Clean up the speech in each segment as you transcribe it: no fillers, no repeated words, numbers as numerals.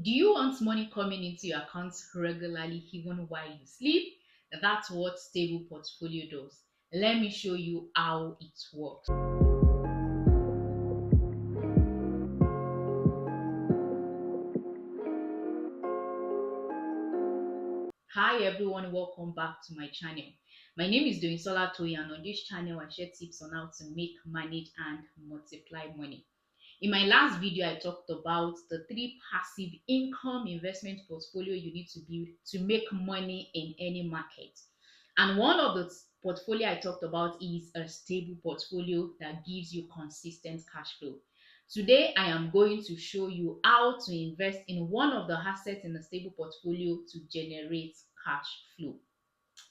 Do you want money coming into your accounts regularly even while you sleep? That's what stable portfolio does. Let me show you how it works. Hi everyone, welcome back to my channel. My name is Doinsola Toyi, and on this channel I share tips on how to make, manage and multiply money. In my last video, I talked about the three passive income investment portfolio you need to build to make money in any market. And one of the portfolio I talked about is a stable portfolio that gives you consistent cash flow. Today, I am going to show you how to invest in one of the assets in a stable portfolio to generate cash flow.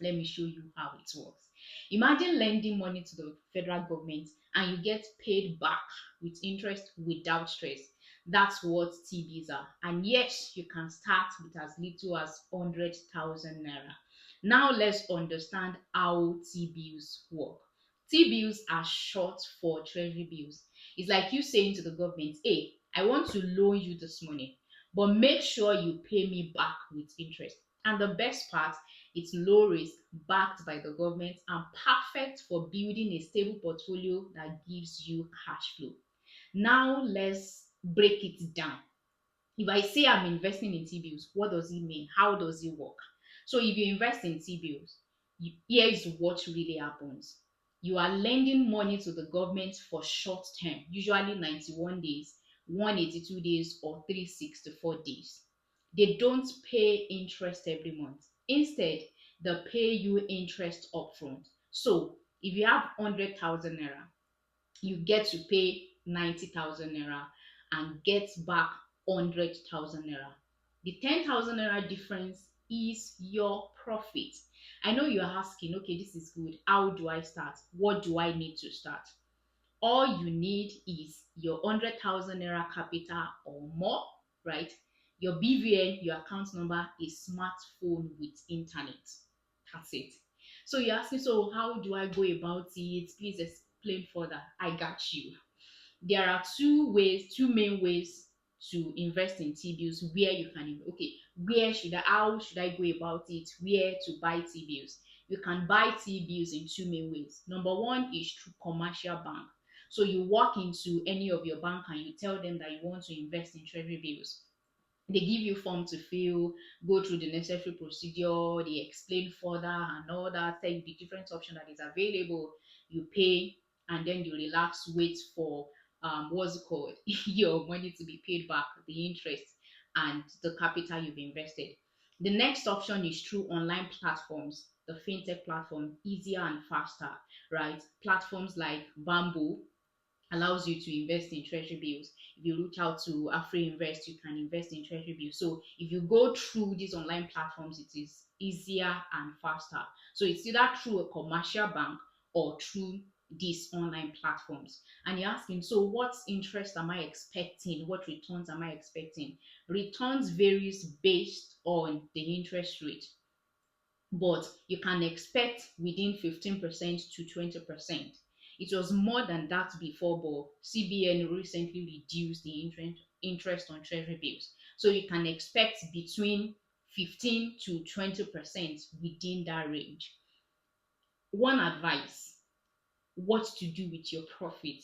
Let me show you how it works. Imagine lending money to the federal government and you get paid back with interest without stress. That's what T-bills are. And yes, you can start with as little as 100,000 naira. Now let's understand how T-bills work. T-bills are short for Treasury bills. It's like you saying to the government, hey, I want to loan you this money, but make sure you pay me back with interest. And the best part, it's low risk, backed by the government, and perfect for building a stable portfolio that gives you cash flow. Now let's break it down. If I say I'm investing in T-bills, what does it mean? How does it work? So if you invest in T-bills, here is what really happens. You are lending money to the government for short term, usually 91 days, 182 days, or 364 days. They don't pay interest every month. Instead, they pay you interest upfront. So if you have 100,000 naira, you get to pay 90,000 naira and get back 100,000 naira. The 10,000 naira difference is your profit. I know you're asking, okay, this is good. How do I start? What do I need to start? All you need is your 100,000 naira capital or more, right? Your BVN, your account number, a smartphone with internet. That's it. So you're asking, so how do I go about it? Please explain further. I got you. There are two main ways to invest in T-bills where you can, okay, how should I go about it? Where to buy T-bills? You can buy T-bills in two main ways. Number one is through commercial bank. So you walk into any of your bank and you tell them that you want to invest in treasury bills. They give you form to fill, go through the necessary procedure, they explain further and all that, tell you the different option that is available. You pay and then you relax, wait for what's it called your money to be paid back, the interest and the capital you've invested. The next option is through online platforms, the fintech platform, easier and faster, right? Platforms like Bamboo allows you to invest in treasury bills. If you reach out to Afrinvestor, you can invest in treasury bills. So if you go through these online platforms, it is easier and faster. So it's either through a commercial bank or through these online platforms. And you're asking, so what interest am I expecting? What returns am I expecting? Returns varies based on the interest rate, but you can expect within 15% to 20%. It was more than that before, but CBN recently reduced the interest on treasury bills. So you can expect between 15 to 20% within that range. One advice: what to do with your profit.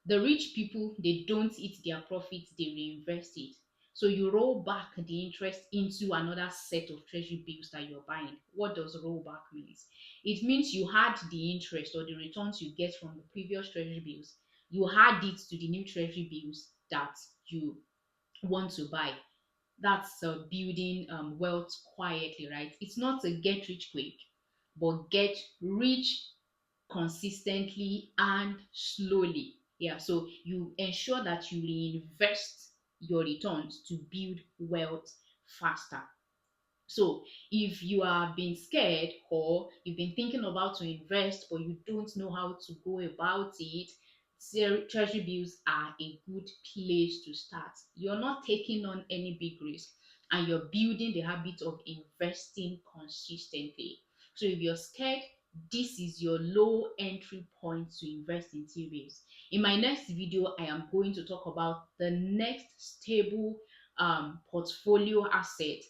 The rich people, they don't eat their profits, they reinvest it. So you roll back the interest into another set of treasury bills that you're buying. What does rollback means? It means you add the interest or the returns you get from the previous treasury bills, you add it to the new treasury bills that you want to buy. That's building wealth quietly, right? It's not a get rich quick, but get rich consistently and slowly. Yeah, so you ensure that you reinvest your returns to build wealth faster. So if you have been scared or you've been thinking about to invest but you don't know how to go about it, treasury bills are a good place to start. You're not taking on any big risk and you're building the habit of investing consistently. So if you're scared, this is your low entry point to invest in T-bills. In my next video, I am going to talk about the next stable portfolio asset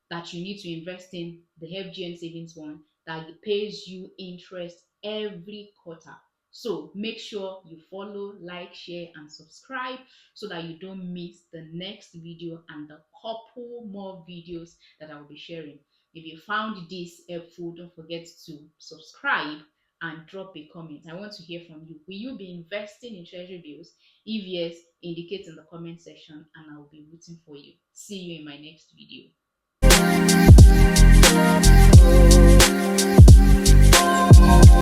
that you need to invest in, the FGN savings one that pays you interest every quarter. So make sure you follow, like, share, and subscribe so that you don't miss the next video and the couple more videos that I will be sharing. If you found this helpful, don't forget to subscribe and drop a comment. I want to hear from you. Will you be investing in treasury bills? If yes, indicate in the comment section and I will be rooting for you. See you in my next video.